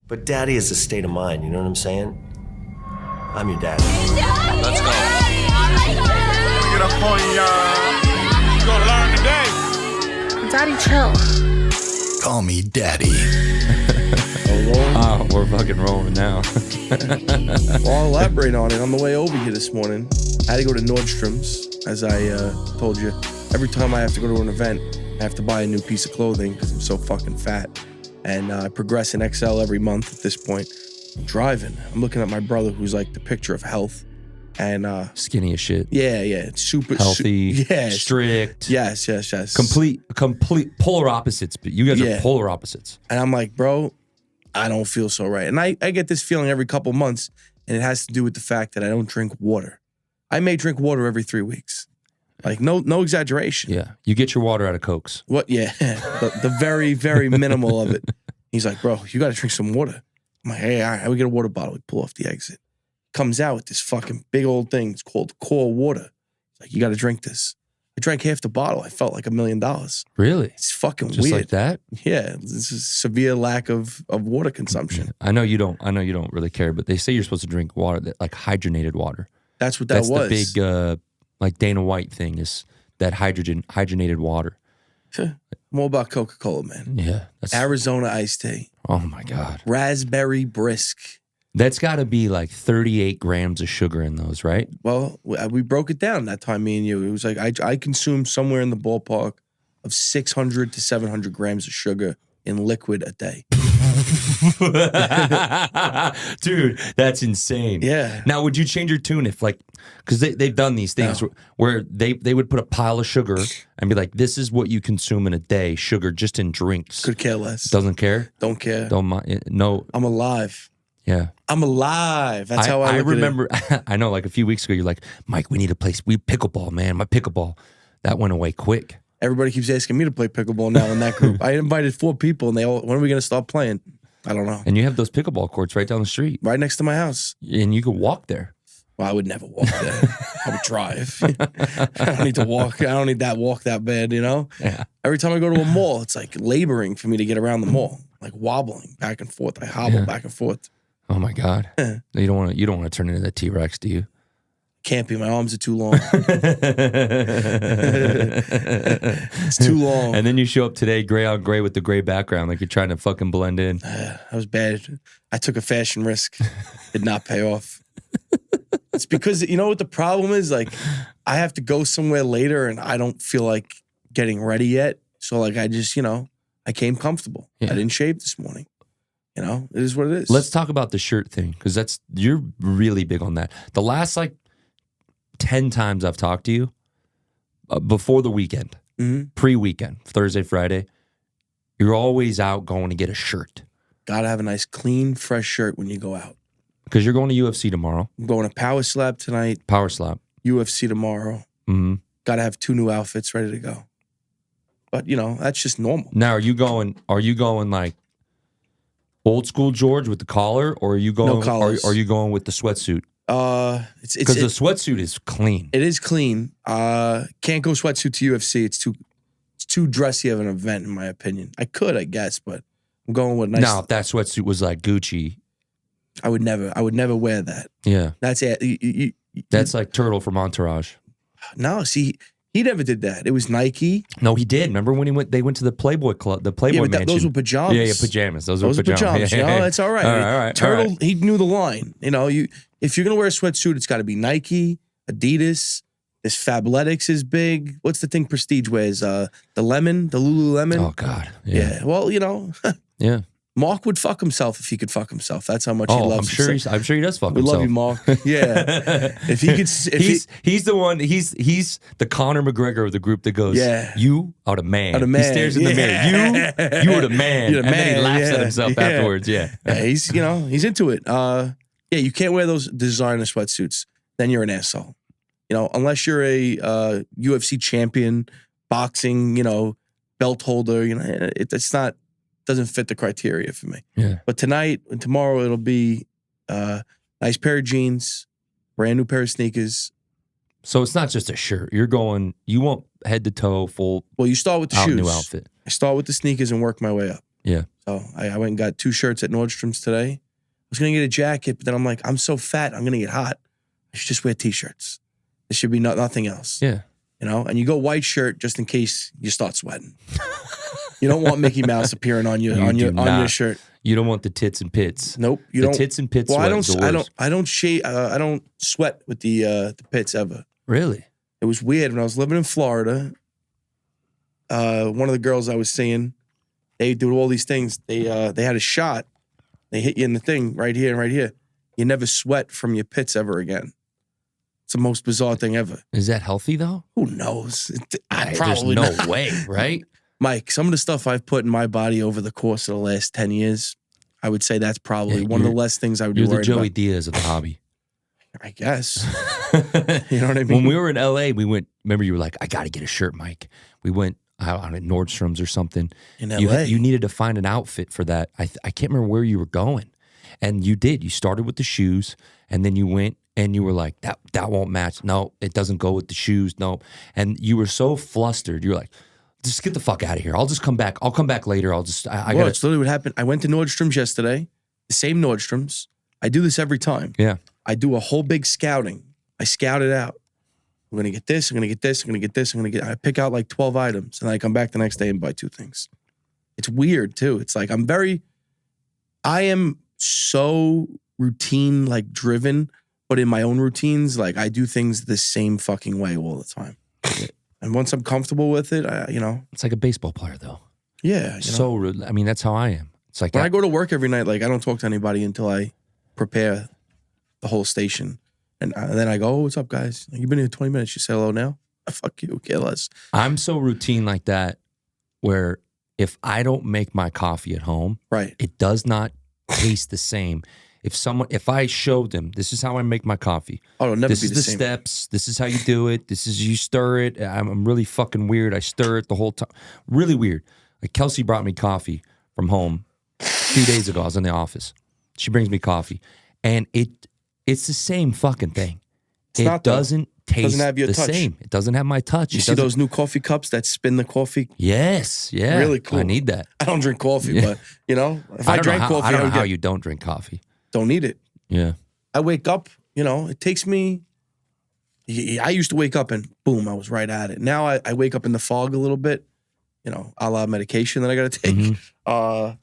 But daddy is a state of mind, you know what I'm saying? I'm your daddy. Let's go. Get up on y'all. You gonna learn today. Daddy, chill. Call me Daddy. Oh, we're fucking rolling now. Well, I'll elaborate on it. On the way over here this morning, I had to go to Nordstrom's, as I told you. Every time I have to go to an event, I have to buy a new piece of clothing because I'm so fucking fat. And I progress in XL every month at this point. I'm driving. I'm looking at my brother who's like the picture of health. And Skinny as shit. yeah, it's super Healthy, yes. strict. Yes. Complete polar opposites. But you guys are polar opposites. And I'm like, bro, I don't feel so right. And I get this feeling every couple months, and it has to do with the fact that I don't drink water. I may drink water every 3 weeks. Like, no exaggeration. Yeah. You get your water out of Cokes. What? Yeah. the very, very minimal of it. He's like, bro, you got to drink some water. I'm like, hey, all right, we get a water bottle. We pull off the exit. Comes out with this fucking big old thing. It's called Core Water. It's like, you got to drink this. I drank half the bottle. I felt like $1 million. Really? It's fucking Just weird. like that? Yeah. This is severe lack of water consumption. I know you don't really care, but they say you're supposed to drink water, like hydrogenated water. That's what that was. That's the big, like Dana White thing is that hydrogenated water. I'm all about Coca-Cola, man. Yeah. That's, Arizona iced tea. oh my God. Raspberry brisk. That's got to be like 38 grams of sugar in those, right? Well, we broke it down that time, me and you. It was like I consumed somewhere in the ballpark of 600 to 700 grams of sugar in liquid a day. Dude, that's insane. Yeah. Now, would you change your tune if, like, because they've done these things where they would put a pile of sugar and be like, this is what you consume in a day, sugar just in drinks. Could care less. Doesn't care? Don't care. Don't mind. No. I'm alive. Yeah. I'm alive. That's how I look remember, at it. I know, like a few weeks ago, you're like, Mike, we need a place. We pickleball, man. My pickleball. That went away quick. Everybody keeps asking me to play pickleball now in that group. I invited 4 people, and they all, when are we going to start playing? I don't know. And you have those pickleball courts right down the street. Right next to my house. And you could walk there. Well, I would never walk there. I would drive. I don't need to walk. I don't need that walk that bad, you know? Yeah. Every time I go to a mall, it's like laboring for me to get around the mall. Like wobbling back and forth. I hobble back and forth. Oh my God. You don't want to turn into that T-Rex, do you? Can't be. My arms are too long. It's too long. And then you show up today gray on gray with the gray background like you're trying to fucking blend in. That was bad. I took a fashion risk. Did not pay off. It's because, you know what the problem is? Like, I have to go somewhere later and I don't feel like getting ready yet. So, like, I just, I came comfortable. Yeah. I didn't shave this morning. It is what it is. Let's talk about the shirt thing because you're really big on that. The last, 10 times I've talked to you before the weekend, pre-weekend, Thursday, Friday, you're always out going to get a shirt. Gotta have a nice, clean, fresh shirt when you go out. Because you're going to UFC tomorrow. I'm going to Power Slap tonight. Power Slap. UFC tomorrow. Mm-hmm. Gotta have 2 new outfits ready to go. But, that's just normal. Now, are you going like old school George with the collar, or are you going? No collars. Are you going with the sweatsuit? It's Because the sweatsuit is clean. It is clean. Can't go sweatsuit to UFC. It's too dressy of an event, in my opinion. I could, I guess, but I'm going with nice. Now, if that sweatsuit was like Gucci, I would never wear that. yeah, That's it. that's like Turtle from Entourage. No, see, he never did that. It was Nike. No, he did. Remember when they went to the Playboy Club, the Playboy Yeah, but Mansion? those were pajamas. Yeah, pajamas. Those Those were were pajamas. Yeah. That's all right. All right. Turtle, all right. he knew the line. If you're gonna wear a sweatsuit, it's got to be Nike, Adidas. This Fabletics is big. What's the thing Prestige wears? The Lululemon. Oh God. Yeah. Well, Yeah. Mark would fuck himself if he could fuck himself. That's how much he loves. I'm sure he does fuck We himself. love you, Mark. Yeah. If he could, he's the one. He's the Conor McGregor of the group that goes, you are the man. Are the man. He stares in the mirror. You are the man. You're the and then he man. laughs at himself afterwards. Yeah. He's into it. You can't wear those designer sweatsuits. Then you're an asshole. Unless you're a UFC champion, boxing, belt holder. It's not. Doesn't fit the criteria for me. Yeah. But tonight and tomorrow it'll be nice pair of jeans, brand new pair of sneakers. So it's not just a shirt. You want head to toe full. Well, you start with the out shoes. new outfit. I start with the sneakers and work my way up. Yeah. So I went and got 2 shirts at Nordstrom's today. I was going to get a jacket, but then I'm like, I'm so fat, I'm going to get hot. I should just wear T-shirts. There should be nothing else. Yeah. You know, and you go white shirt just in case you start sweating. You don't want Mickey Mouse appearing on your shirt. You don't want the tits and pits. Nope. You the don't. Tits and pits. Well, sweat I don't shave. I don't sweat with the pits ever. Really? It was weird when I was living in Florida. One of the girls I was seeing, they do all these things. They had a shot. They hit you in the thing right here and right here. You never sweat from your pits ever again. It's the most bizarre thing ever. Is that healthy though? Who knows? Probably there's no way, right? Mike, some of the stuff I've put in my body over the course of the last 10 years, I would say that's probably one of the less things I would be You're the worried Joey about. Diaz of the hobby. I guess. You know what I mean? When we were in LA, we went, remember you were like, I got to get a shirt, Mike. We went out at Nordstrom's or something. In LA? You needed to find an outfit for that. I can't remember where you were going. And you did. You started with the shoes, and then you went and you were like, that won't match. No, it doesn't go with the shoes. No. And you were so flustered. You were like, just get the fuck out of here. I'll just come back. I'll come back later. Well, it's literally what happened. I went to Nordstrom's yesterday, the same Nordstrom's. I do this every time. Yeah. I do a whole big scouting. I scout it out. I'm going to get this. I'm going to get this. I'm going to get this. I pick out like 12 items, and I come back the next day and buy 2 things. It's weird too. It's like I am so routine, like driven, but in my own routines, like I do things the same fucking way all the time. And once I'm comfortable with it, It's like a baseball player, though. Yeah. I mean, that's how I am. It's like when I go to work every night, like I don't talk to anybody until I prepare the whole station. And then I go, oh, what's up, guys? You've been here 20 minutes. You say hello now? Fuck you. Kill us. I'm so routine like that where if I don't make my coffee at home, right, it does not taste the same. If I showed them, this is how I make my coffee. Oh, it'll never this be is the the same. steps. This is how you do it. This is you stir it. I'm really fucking weird. I stir it the whole time. Really weird. Like Kelsey brought me coffee from home 2 days ago. I was in the office. She brings me coffee, and it's the same fucking thing. It doesn't taste have your the touch. same. It doesn't have my touch. You see those new coffee cups that spin the coffee? Yes, yeah. Really cool. I need that. I don't drink coffee, but if I drank coffee, I don't know how would you don't drink coffee. don't need it. Yeah. I wake up, it takes me. I used to wake up and boom, I was right at it. Now I wake up in the fog a little bit, a la medication that I got to take. Mm-hmm.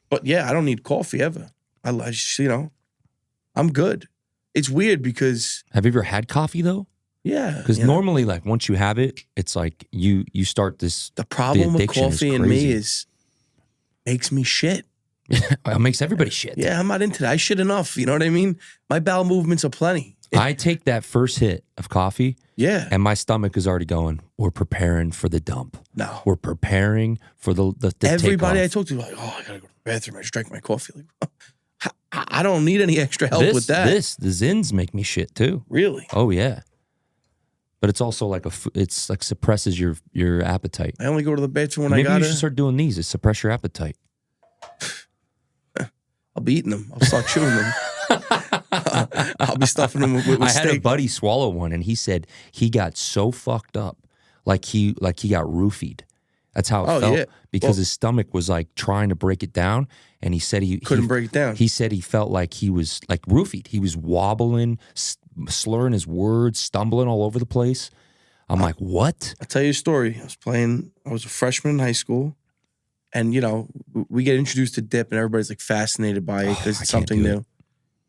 But yeah, I don't need coffee ever. I'm good. It's weird because Have you ever had coffee though? yeah, Because normally, like once you have it, it's like you start this. the problem with addiction is coffee and me crazy. is makes me shit. It makes everybody shit. Yeah, I'm not into that. I shit enough. You know what I mean? My bowel movements are plenty. I take that first hit of coffee, Yeah. and my stomach is already going. We're preparing for the dump. No. We're preparing for the Everybody I takeoff. talk to, like, oh, I gotta go to the bathroom. I just drank my coffee. Like, I don't need any extra help with that. The Zins make me shit too. Really? Oh yeah, but it's also like it's like suppresses your appetite. I only go to the bathroom when Maybe I you gotta. should start doing these to suppress your appetite. I'll be eating them. I'll start chewing them. I'll be stuffing them with I had a steak. buddy swallow one, and he said he got so fucked up, like he got roofied. That's how it felt yeah. because Well- his stomach was like trying to break it down, and he said he Couldn't break it down. He said he felt like he was like roofied. He was wobbling, slurring his words, stumbling all over the place. I'm like, what? I'll tell you a story. I was a freshman in high school, and we get introduced to dip, and everybody's like fascinated by it because I it's can't something do it. new.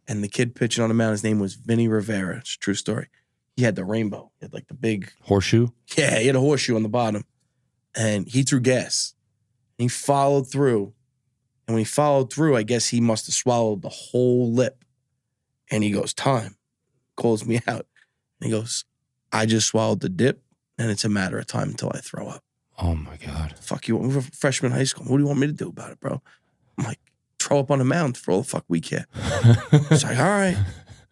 And the kid pitching on the mound, his name was Vinny Rivera. It's a true story. He had the rainbow. He had like the big, Horseshoe? yeah, he had a horseshoe on the bottom. And he threw gas. He followed through. And when he followed through, I guess he must have swallowed the whole lip. And he goes, time. Calls me out. And he goes, I just swallowed the dip, and it's a matter of time until I throw up. Oh my God. Fuck you. We're a freshman in high school. What do you want me to do about it, bro? I'm like, throw up on the mound for all the fuck we care. It's like, all right.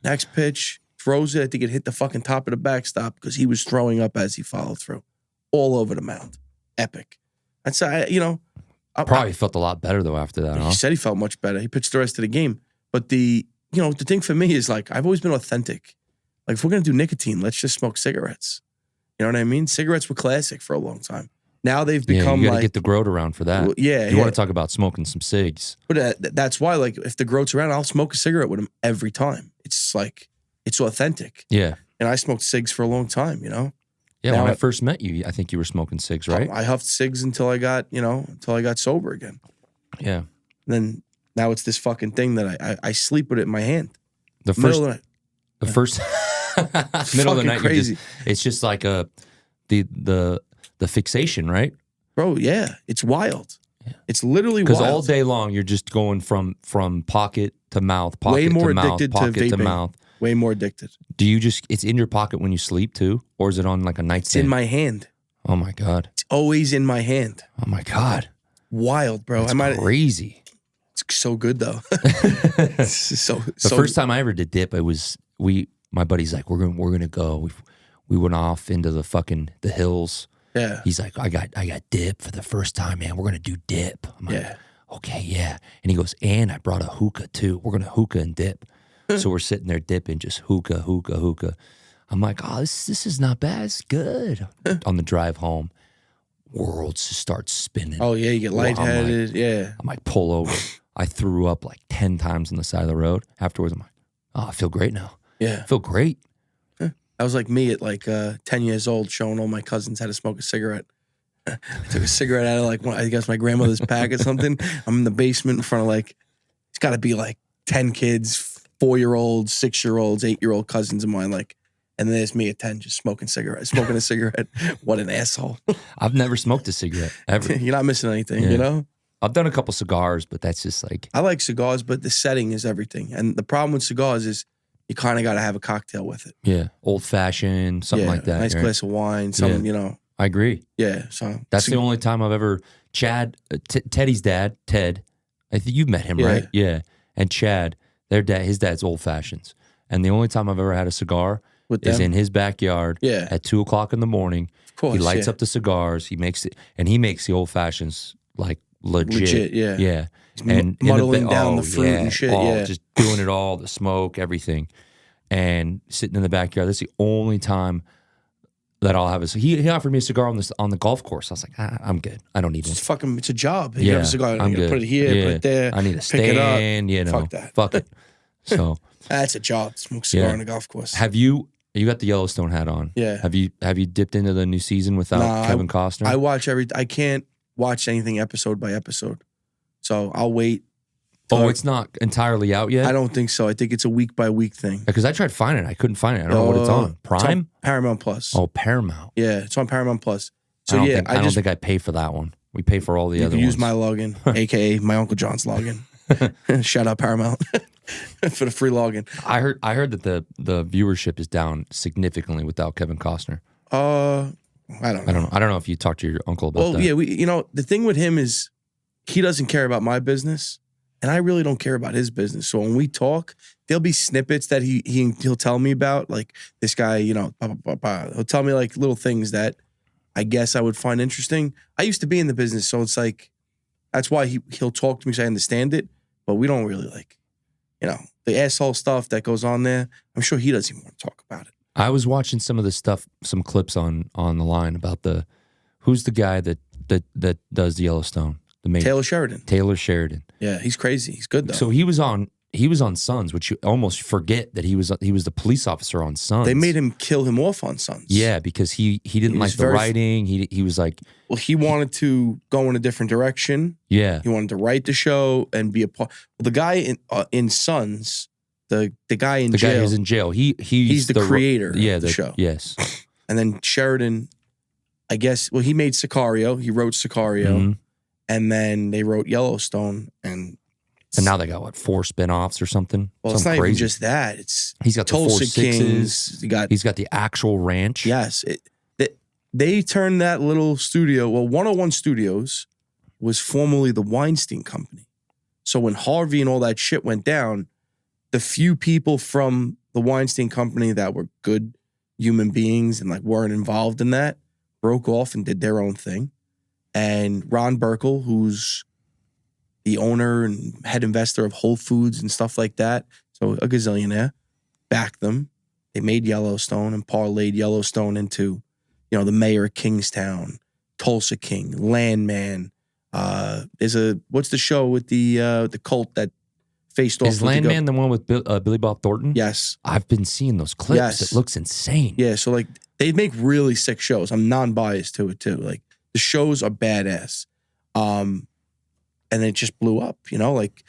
Next pitch. Throws it. I think it hit the fucking top of the backstop because he was throwing up as he followed through. All over the mound. Epic. That's, Probably felt a lot better though after that, he huh? said he felt much better. He pitched the rest of the game. But the thing for me is like, I've always been authentic. Like, if we're going to do nicotine, let's just smoke cigarettes. You know what I mean? Cigarettes were classic for a long time. Now they've Yeah, become you got to like, get the Groat around for that. Well, yeah, You yeah. want to talk about smoking some cigs. But that's why, like, if the Groat's around, I'll smoke a cigarette with him every time. It's like, it's authentic. Yeah. And I smoked cigs for a long time, you know? Yeah, Now when I first met you, I think you were smoking cigs, right? I huffed cigs until I got, until I got sober again. Yeah. And then now it's this fucking thing that I sleep with it in my hand. The Middle of the first middle of the fucking night, crazy. it's just like the fixation, right? Bro, yeah, it's wild. Yeah. It's literally Because wild. all day long you're just going from pocket to mouth, Way pocket more to mouth, addicted to pocket to vaping. mouth. Way more addicted. Do you it's in your pocket when you sleep too, or is it on like a It's nightstand? in my hand. Oh my god! It's always in my hand. Oh my god! Wild, bro. That's crazy. It's so good though. The first time I ever did dip, it was my buddy's like, we're gonna go. We went off into the hills. Yeah. He's like, I got dip for the first time, man. We're gonna do dip. I'm like, Yeah. okay, yeah. And he goes, and I brought a hookah too. We're gonna hookah and dip. So we're sitting there dipping, just hookah. I'm like, oh, this is not bad. It's good. On the drive home, worlds just start spinning. Oh yeah, you get lightheaded. Yeah. I'm like, pull over. I threw up like 10 times on the side of the road. Afterwards, I'm like, oh, I feel great now. Yeah. I feel great. That was like me at like 10 years old, showing all my cousins how to smoke a cigarette. I took a cigarette out of like I guess my grandmother's pack or something. I'm in the basement in front of like, it's got to be like 10 kids, 4-year-olds, 6-year-olds, 8-year-old cousins of mine. Like, and then there's me at 10 just smoking a cigarette. What an asshole. I've never smoked a cigarette ever. You're not missing anything, Yeah. you know? I've done a couple cigars, but that's just like, I like cigars, but the setting is everything. And the problem with cigars is you kind of got to have a cocktail with it. yeah, old fashioned, something like that. Nice right? glass of wine, something, I agree. Yeah. So That's the only time I've ever, Teddy's dad, Ted, I think you've met him, right? Yeah. And Chad, his dad's old fashions. And the only time I've ever had a cigar with is them. in his backyard Yeah. at 2:00 in the morning. Of course, He lights yeah. up the cigars. He makes the old fashions like legit. Yeah. Yeah. He's And muddling down the fruit and shit, yeah. Just doing it all, the smoke, everything. And sitting in the backyard. That's the only time that I'll have he offered me a cigar on the golf course. I was like, I'm good. I don't need It's one. it's a job. You Yeah, have a cigar, I'm you good. put it here, Yeah. put it there. I need a pick it up. stand, you know. Fuck that. Fuck it. So That's a job. Smoke a cigar Yeah. on a golf course. have you got the Yellowstone hat on? Yeah. Have you dipped into the new season without Nah, Kevin Costner? I watch I can't watch anything episode by episode. So I'll wait. it's not entirely out yet? I don't think so. I think it's a week by week thing. Because I tried finding it. I couldn't find it. I don't know what it's on. It's Prime? Paramount Plus. Oh, Paramount. Yeah, it's on Paramount Plus. I So don't yeah, think, I don't think I pay for that one. We pay for all the you other can use ones. my login, aka my Uncle John's login. Shout out Paramount for the free login. I heard that the viewership is down significantly without Kevin Costner. I don't know. I don't know if you talked to your uncle about that. Yeah, the thing with him is he doesn't care about my business, and I really don't care about his business. So when we talk, there'll be snippets that he'll tell me about, like this guy, blah, blah, blah, blah. He'll tell me like little things that I guess I would find interesting. I used to be in the business, so it's like that's why he'll talk to me so I understand it, but we don't really like, the asshole stuff that goes on there. I'm sure he doesn't even want to talk about it. I was watching some of the stuff, some clips on the line about who's the guy that does the Yellowstone, the main Taylor Sheridan. Taylor Sheridan. Yeah, he's crazy. He's good though. So he was on Sons, which you almost forget that he was the police officer on Sons. They made him kill him off on Sons. Yeah, because he didn't He was like the very- writing. He was like, Well, he wanted to go in a different direction. yeah, He wanted to write the show and be a part. Well, the guy in Sons, the guy in the jail, guy who's in jail. He's the creator Yeah, of the show. Yes. and then Sheridan, I guess. Well, he made Sicario. He wrote Sicario, Mhm. and then they wrote Yellowstone. And And now they got 4 spinoffs or something. well, it's not Something even crazy. just that. It's He's got the 4 Tulsa sixes. Kings. You got He's got the actual ranch. yes. They turned that little studio. Well, 101 Studios was formerly the Weinstein Company. So when Harvey and all that shit went down, the few people from the Weinstein Company that were good human beings and like weren't involved in that broke off and did their own thing. And Ron Burkle, who's the owner and head investor of Whole Foods and stuff like that, so a gazillionaire, backed them. They made Yellowstone and parlayed Yellowstone into, the mayor of Kingstown, Tulsa King, Landman. What's the show with the cult that faced off Is with Landman the one with Billy Bob Thornton? Yes. I've been seeing those clips. Yes. It looks insane. Yeah, so like they make really sick shows. I'm non-biased to it too. Like the shows are badass. And it just blew up, you know, like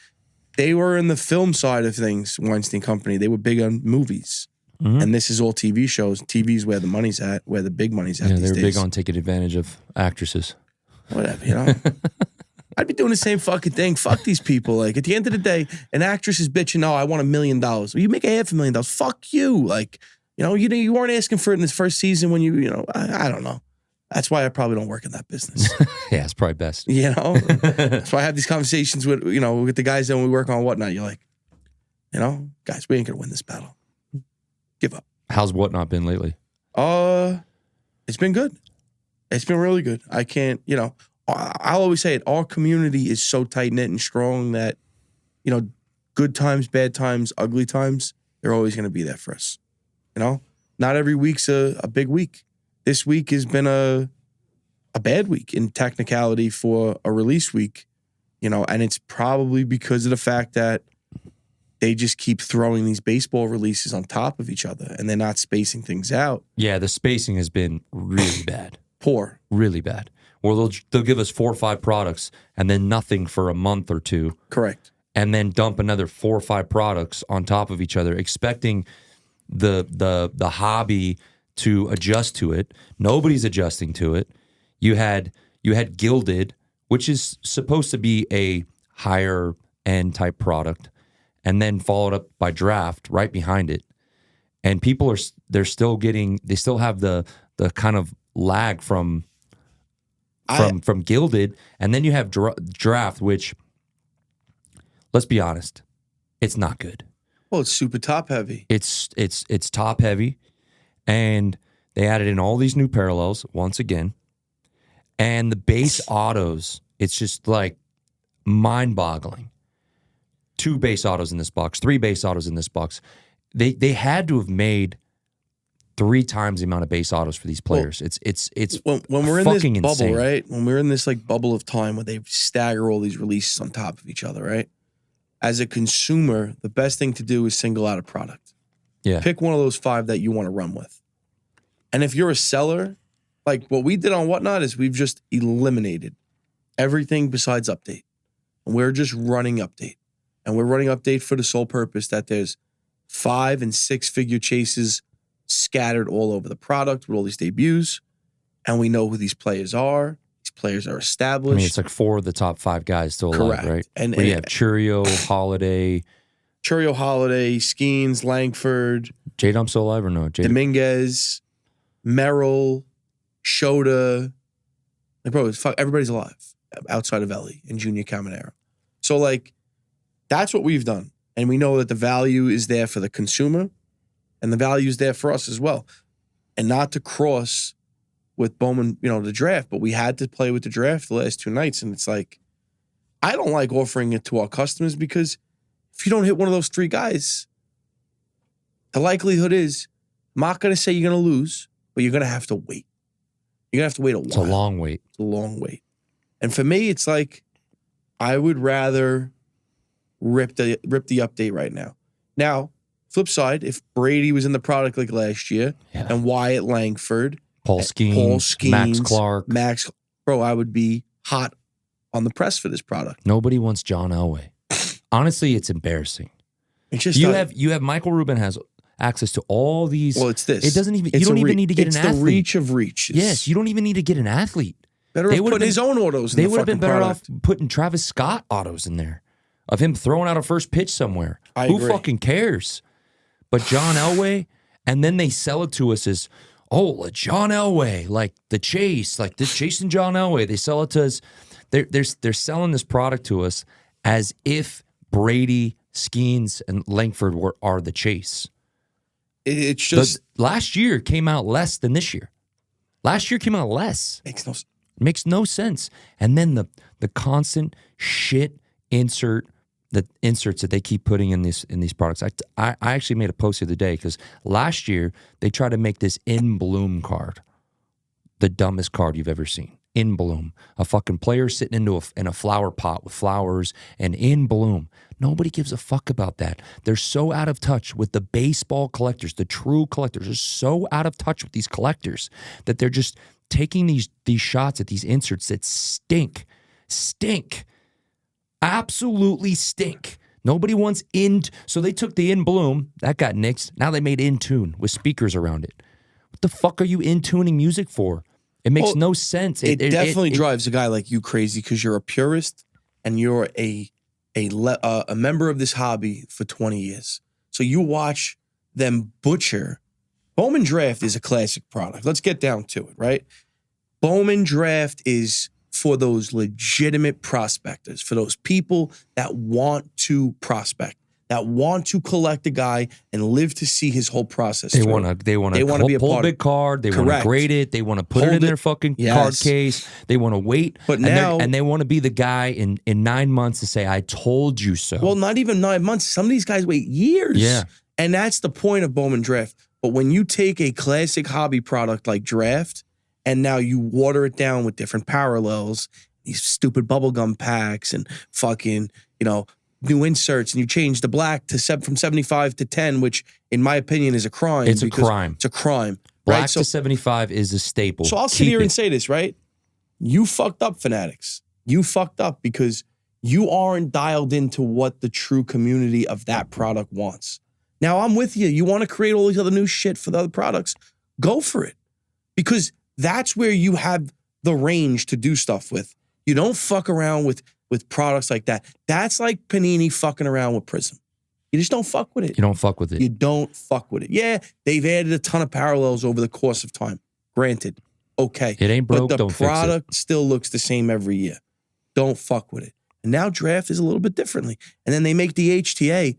they were in the film side of things, Weinstein Company. They were big on movies. Mhm. And this is all TV shows. TV's where the money's at, where the big money's at Yeah, these they're days. big on taking advantage of actresses. Whatever, you know. I'd be doing the same fucking thing. Fuck these people. Like at the end of the day, an actress is bitching, "Oh, I want $1 million." Well, you make $500,000. Fuck you. Like, you weren't asking for it in this first season when I don't know. That's why I probably don't work in that business. Yeah, it's probably best. You know? That's why I have these conversations with the guys that we work on Whatnot. You're like, guys, we ain't gonna win this battle. Give up. How's Whatnot been lately? It's been good. It's been really good. I can't, I'll always say it. Our community is so tight knit and strong that, good times, bad times, ugly times, they're always going to be there for us. Not every week's a big week. This week has been a bad week in technicality for a release week, and it's probably because of the fact that they just keep throwing these baseball releases on top of each other and they're not spacing things out. Yeah, the spacing has been really bad. Poor. Really bad. Well, they'll give us 4 or 5 products and then nothing for a month or two. Correct. And then dump another 4 or 5 products on top of each other, expecting the hobby to adjust to it. Nobody's adjusting to it. You had Gilded, which is supposed to be a higher end type product, and then followed up by Draft right behind it. And people they still have the kind of lag from Gilded, and then you have Draft, which, let's be honest, it's not good. Well, it's super top heavy. It's top heavy, and they added in all these new parallels once again, and the base autos. It's just like mind-boggling. 2 base autos in this box, 3 base autos in this box. They had to have made 3 times the amount of base autos for these players. Well, it's when we're in this bubble, insane. right? When we're in this like bubble of time where they stagger all these releases on top of each other, right? As a consumer, the best thing to do is single out a product. Yeah. Pick one of those 5 that you want to run with. And if you're a seller, like what we did on Whatnot is we've just eliminated everything besides update. And we're just running update. And we're running update for the sole purpose that there's 5 and 6 figure chases scattered all over the product with all these debuts. And we know who these players are. These players are established. I mean, it's like 4 of the top 5 guys still alive, Correct. right? And you have Churio, Holiday. Churio, Holiday, Skeens, Langford. J-Dump still alive or no? Dominguez, Merrill, Shota. Like, bro, everybody's alive outside of Ellie and Junior Caminero. So, like, that's what we've done. And we know that the value is there for the consumer and the value is there for us as well. And not to cross with Bowman, the draft, but we had to play with the draft the last 2 nights. And it's like, I don't like offering it to our customers because if you don't hit one of those 3 guys, the likelihood is, I'm not going to say you're going to lose, but you're going to have to wait. You're going to have to wait a while. It's a long wait. It's a long wait. And for me, it's like, I would rather rip the update right now. Now, flip side, if Brady was in the product like last year, and Wyatt Langford, Paul Skeens, Max Clark. Bro, I would be hot on the press for this product. Nobody wants John Elway. Honestly, it's embarrassing. It's just you have Michael Rubin has access to all these. Well, it's this. It doesn't even. You don't even need to get an athlete. It's the reach of reaches. Yes, you don't even need to get an athlete. Better have put his own autos. They would have been better off putting Travis Scott autos in there, of him throwing out a first pitch somewhere. Who fucking cares? But John Elway, and then they sell it to us as, John Elway, like the chase, like this chasing John Elway. They sell it to us. They're selling this product to us as if Brady, Skeens, and Langford are the chase. It's just last year came out less than this year. Last year came out less. Makes no sense. And then the constant shit inserts that they keep putting in these products. I actually made a post the other day because last year they tried to make this In Bloom card the dumbest card you've ever seen. in bloom. A fucking player sitting in a flower pot with flowers and in bloom. Nobody gives a fuck about that. They're so out of touch with the baseball collectors. The true collectors are so out of touch with these collectors that they're just taking these shots at these inserts that stink. Absolutely stink. Nobody wants in. So they took the in bloom. That got nixed. Now they made in tune with speakers around it. What the fuck are you in tuning music for? It makes no sense. It definitely drives a guy like you crazy because you're a purist and you're a member of this hobby for 20 years. So you watch them butcher. Bowman Draft is a classic product. Let's get down to it, right? Bowman Draft is for those legitimate prospectors, for those people that want to prospect, that want to collect a guy and live to see his whole process. They want to be pull a big card. They want to grade it. They want to put it in their fucking card case. They want to wait. But now, and they want to be the guy in 9 months to say, "I told you so." Well, not even 9 months. Some of these guys wait years. Yeah, and that's the point of Bowman Draft. But when you take a classic hobby product like Draft, and now you water it down with different parallels, these stupid bubblegum packs and fucking, new inserts, and you change the black from 75 to 10, which in my opinion is a crime. It's a crime. It's a crime. Black right? to 75 is a staple. So I'll sit here and say this, right? You fucked up, Fanatics. You fucked up because you aren't dialed into what the true community of that product wants. Now, I'm with you. You want to create all these other new shit for the other products? Go for it. Because that's where you have the range to do stuff with. You don't fuck around with products like that. That's like Panini fucking around with Prism. You just don't fuck with it. You don't fuck with it. You don't fuck with it. Yeah, they've added a ton of parallels over the course of time. Granted. Okay. It ain't broke, don't fix it. But the product still looks the same every year. Don't fuck with it. And now Draft is a little bit differently. And then they make the HTA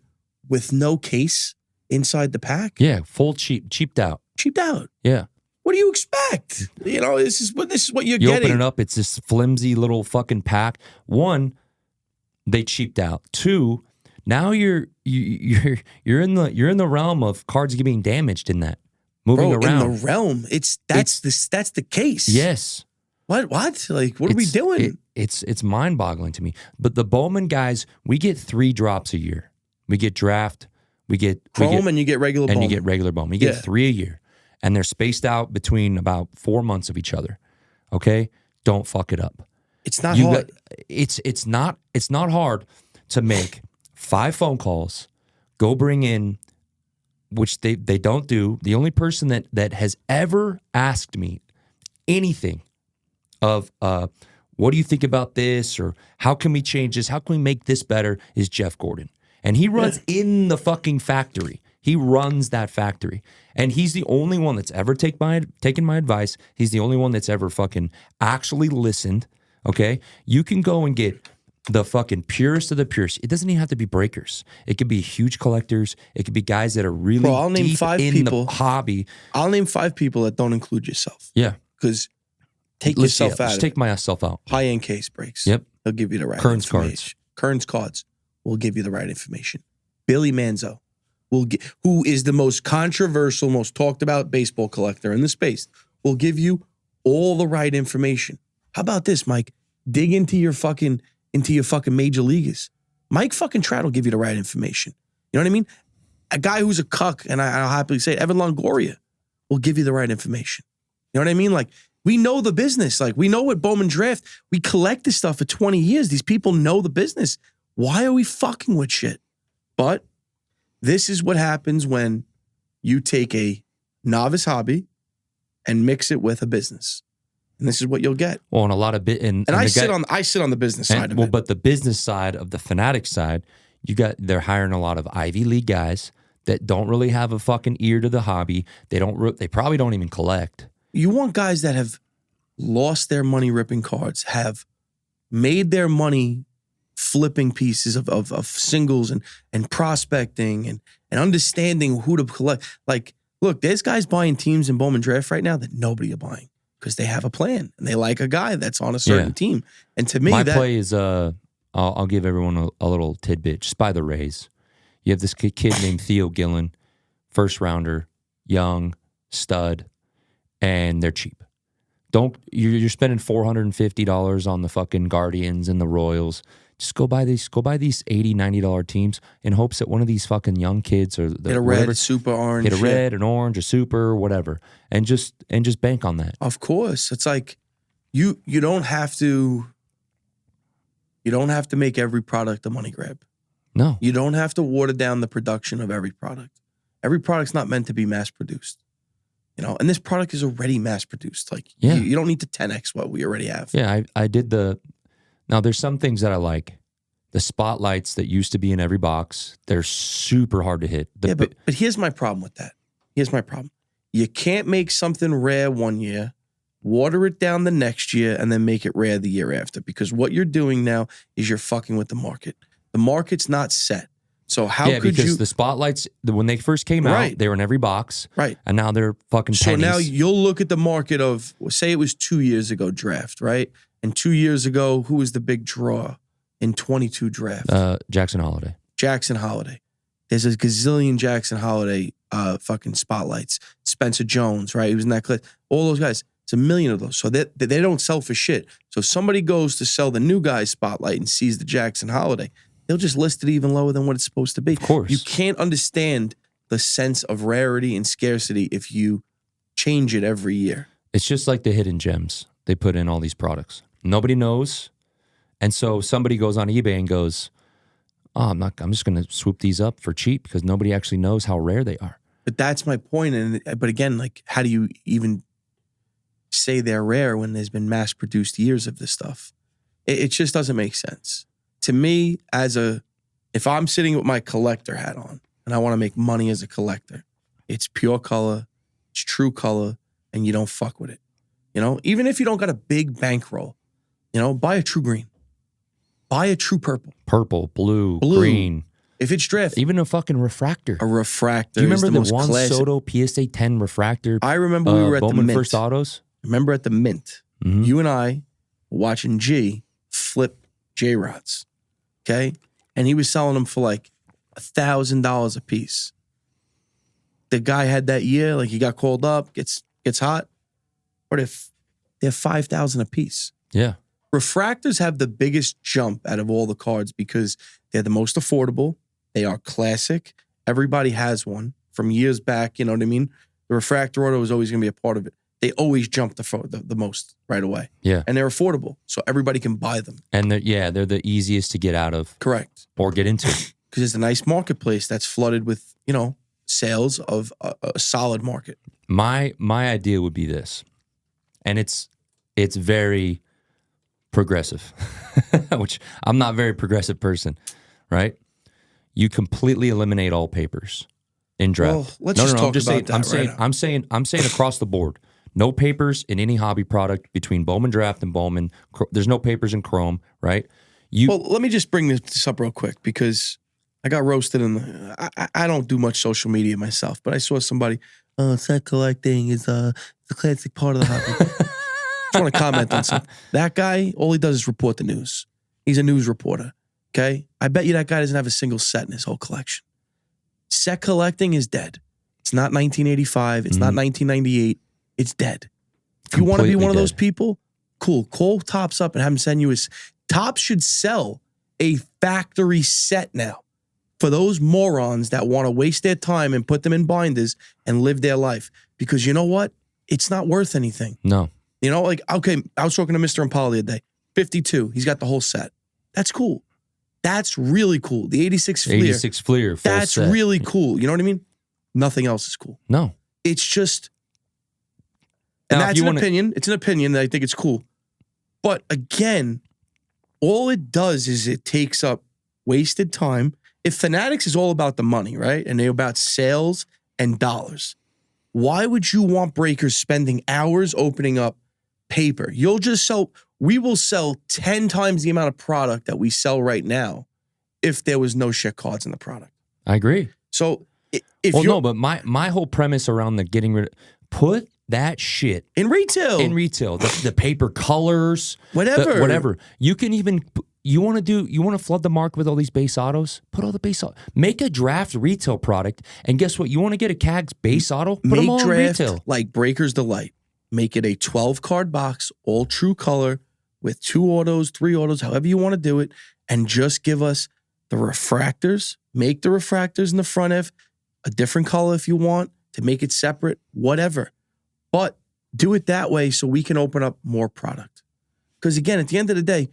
with no case inside the pack. Yeah, full cheaped out. Cheaped out. Yeah. What do you expect? This is what you're you getting. Open it up, it's this flimsy little fucking pack. One, they cheaped out. Two, now you're in the realm of cards being damaged in that. Moving around. In the realm. That's the case. Yes. What? Like, what are we doing? It's mind-boggling to me. But the Bowman guys, we get 3 drops a year. We get Draft, we get Chrome, and you get regular Bowman. And you get regular Bowman. You get 3 a year. And they're spaced out between about 4 months of each other. Okay? Don't fuck it up. It's not hard. It's not hard to make 5 phone calls, go bring in, which they don't do. The only person that has ever asked me anything of what do you think about this, or how can we change this? How can we make this better is Jeff Gordon. And he runs in the fucking factory. He runs that factory. And he's the only one that's ever taken my advice. He's the only one that's ever fucking actually listened. Okay? You can go and get the fucking purest of the purest. It doesn't even have to be breakers. It could be huge collectors. It could be guys that are really deep in the hobby. I'll name 5 people that don't include yourself. Yeah. Because yourself out. Let's take myself out. High-end case breaks. Yep. They'll give you the right Kearns information. Kearns cards will give you the right information. Billy Manzo, who is the most controversial, most talked about baseball collector in the space, will give you all the right information. How about this, Mike? Dig into your fucking major leaguers. Mike fucking Trout will give you the right information. You know what I mean? A guy who's a cuck, and I'll happily say it, Evan Longoria will give you the right information. You know what I mean? Like, we know the business. Like, we know what Bowman Draft. We collect this stuff for 20 years. These people know the business. Why are we fucking with shit? But this is what happens when you take a novice hobby and mix it with a business. And this is what you'll get. Well, and a lot of I sit on the business side of it. But the business side of the fanatic side, they're hiring a lot of Ivy League guys that don't really have a fucking ear to the hobby. They probably don't even collect. You want guys that have lost their money ripping cards, have made their money flipping pieces of singles and prospecting and understanding who to collect. Like, look, there's guys buying teams in Bowman Draft right now that nobody are buying because they have a plan and they like a guy that's on a certain team. And to me, my play is I'll give everyone a little tidbit. Just buy the Rays. You have this kid named Theo Gillen, first rounder, young, stud, and they're cheap. You're spending $450 on the fucking Guardians and the Royals. Just go buy these $80, $90 teams in hopes that one of these fucking young kids or Get a red, super orange. Get a red, an orange, a super, whatever, and just bank on that. Of course, it's like you don't have to. You don't have to make every product a money grab. No, you don't have to water down the production of every product. Every product's not meant to be mass produced. And this product is already mass produced. Like you don't need to 10x what we already have. Yeah, I did Now, there's some things that I like. The spotlights that used to be in every box, they're super hard to hit. But here's my problem with that. Here's my problem. You can't make something rare one year, water it down the next year, and then make it rare the year after. Because what you're doing now is you're fucking with the market. The market's not set. So how could you... because the spotlights, when they first came out, they were in every box. Right. And now they're fucking pennies. So now you'll look at the market of, say it was 2 years ago draft, right? And 2 years ago, who was the big draw in 22 draft? Jackson Holiday. Jackson Holiday. There's a gazillion Jackson Holiday fucking spotlights. Spencer Jones, right? He was in that class. All those guys. It's a million of those. So they don't sell for shit. So if somebody goes to sell the new guy's spotlight and sees the Jackson Holiday, they'll just list it even lower than what it's supposed to be. Of course. You can't understand the sense of rarity and scarcity if you change it every year. It's just like the hidden gems they put in all these products. Nobody knows. And so somebody goes on eBay and goes, I'm just going to swoop these up for cheap because nobody actually knows how rare they are. But that's my point. But again, like, how do you even say they're rare when there's been mass produced years of this stuff? It just doesn't make sense. To me, if I'm sitting with my collector hat on and I want to make money as a collector, it's pure color, it's true color, and you don't fuck with it. Even if you don't got a big bankroll, buy a true green. Buy a true purple. Purple, blue, green. If it's draft. Even a fucking refractor. A refractor. Do you remember the Juan classic. Soto PSA 10 refractor? I remember we were at Bowman the Mint. First Autos? Remember at the Mint. Mm-hmm. You and I were watching G flip J-Rods. Okay? And he was selling them for like $1,000 a piece. The guy had that year, like he got called up, gets hot. Or they're $5,000 a piece. Yeah. Refractors have the biggest jump out of all the cards because they're the most affordable. They are classic. Everybody has one from years back. You know what I mean? The refractor auto is always going to be a part of it. They always jump the most right away. Yeah. And they're affordable. So everybody can buy them. And they're the easiest to get out of. Correct. Or get into. Because it's a nice marketplace that's flooded with, sales of a solid market. My idea would be this. And it's very progressive, which I'm not a very progressive person, right? You completely eliminate all papers in draft. Well, let's just talk about that. I'm saying across the board, no papers in any hobby product between Bowman Draft and Bowman. There's no papers in Chrome, right? Well, let me just bring this up real quick because I got roasted I don't do much social media myself, but I saw somebody, set collecting is the classic part of the hobby. I just want to comment on something. That guy, all he does is report the news. He's a news reporter, okay? I bet you that guy doesn't have a single set in his whole collection. Set collecting is dead. It's not 1985. It's not 1998. It's dead. If you want to be one of those people, cool. Call Topps up and have him send you his... Topps should sell a factory set now for those morons that want to waste their time and put them in binders and live their life. Because you know what? It's not worth anything. No. Okay, I was talking to Mr. Impala the other day. 52, he's got the whole set. That's cool. That's really cool. The 86 Fleer. 86 Fleer, full that's set. really cool. You know what I mean? Nothing else is cool. No. It's just, and now, that's an opinion. It's an opinion that I think it's cool. But again, all it does is it takes up wasted time. If Fanatics is all about the money, right? And they're about sales and dollars, why would you want breakers spending hours opening up paper? We will sell 10 times the amount of product that we sell right now if there was no shit cards in the product. I agree. So but my whole premise around the getting rid of, put that shit in retail. The paper colors, whatever. You can even, you want to flood the market with all these base autos? Put all the base autos. Make a draft retail product, and guess what? You want to get a CAG's base auto? Put them all in retail. Like Breaker's Delight. make it a 12-card box, all true color, with 2 autos, 3 autos, however you want to do it, and just give us the refractors. Make the refractors in the front F a different color if you want to make it separate, whatever. But do it that way so we can open up more product. Because again, at the end of the day,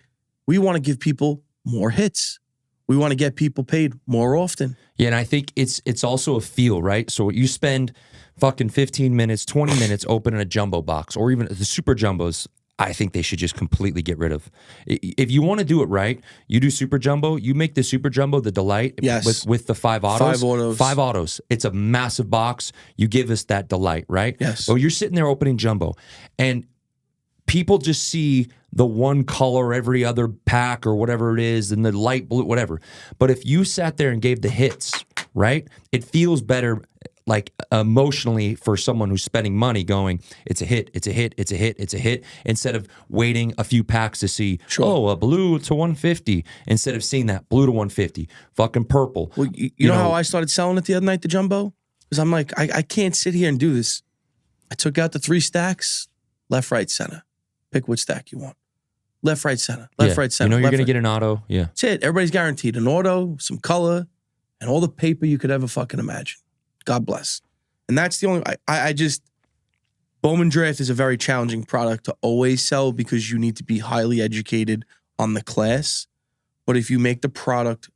we want to give people more hits. We want to get people paid more often. Yeah, and I think it's also a feel, right? So you spend fucking 15 minutes, 20 minutes opening a jumbo box, or even the super jumbos, I think they should just completely get rid of. If you want to do it right, you do super jumbo, you make the super jumbo the delight with the 5 autos. 5 autos. 5 autos. It's a massive box. You give us that delight, right? Yes. So you're sitting there opening jumbo, and people just see the one color every other pack or whatever it is, and the light blue, whatever. But if you sat there and gave the hits, right, it feels better, like emotionally, for someone who's spending money going, it's a hit, it's a hit, it's a hit, it's a hit, instead of waiting a few packs to see, a blue to 150, instead of seeing that blue to 150, fucking purple. Well, you know how I started selling it the other night, the jumbo? Because I'm like, I can't sit here and do this. I took out the 3 stacks, left, right, center. Pick which stack you want. Left, right, center. Left, right, center. You know you're going to right. get an auto. Yeah. That's it. Everybody's guaranteed an auto, some color, and all the paper you could ever fucking imagine. God bless. And that's the only, I just, Bowman Draft is a very challenging product to always sell because you need to be highly educated on the class. But if you make the product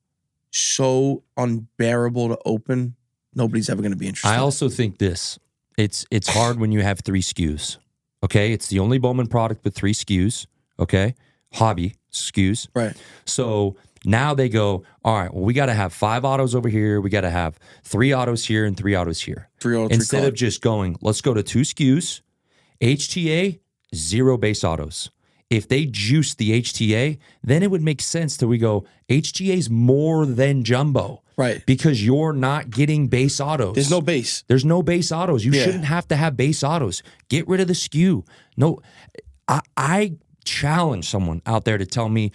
so unbearable to open, nobody's ever going to be interested. I also think this, it's hard when you have 3 SKUs. Okay, it's the only Bowman product with 3 SKUs. Okay, hobby SKUs. Right. So now they go, all right, well, we got to have 5 autos over here. We got to have 3 autos here and 3 autos here. 3 autos. Instead of just going, let's go to 2 SKUs, HTA, 0 base autos. If they juice the HTA, then it would make sense that we go, HTA's more than jumbo. Right. Because you're not getting base autos. There's no base. There's no base autos. You shouldn't have to have base autos. Get rid of the SKU. No, I challenge someone out there to tell me,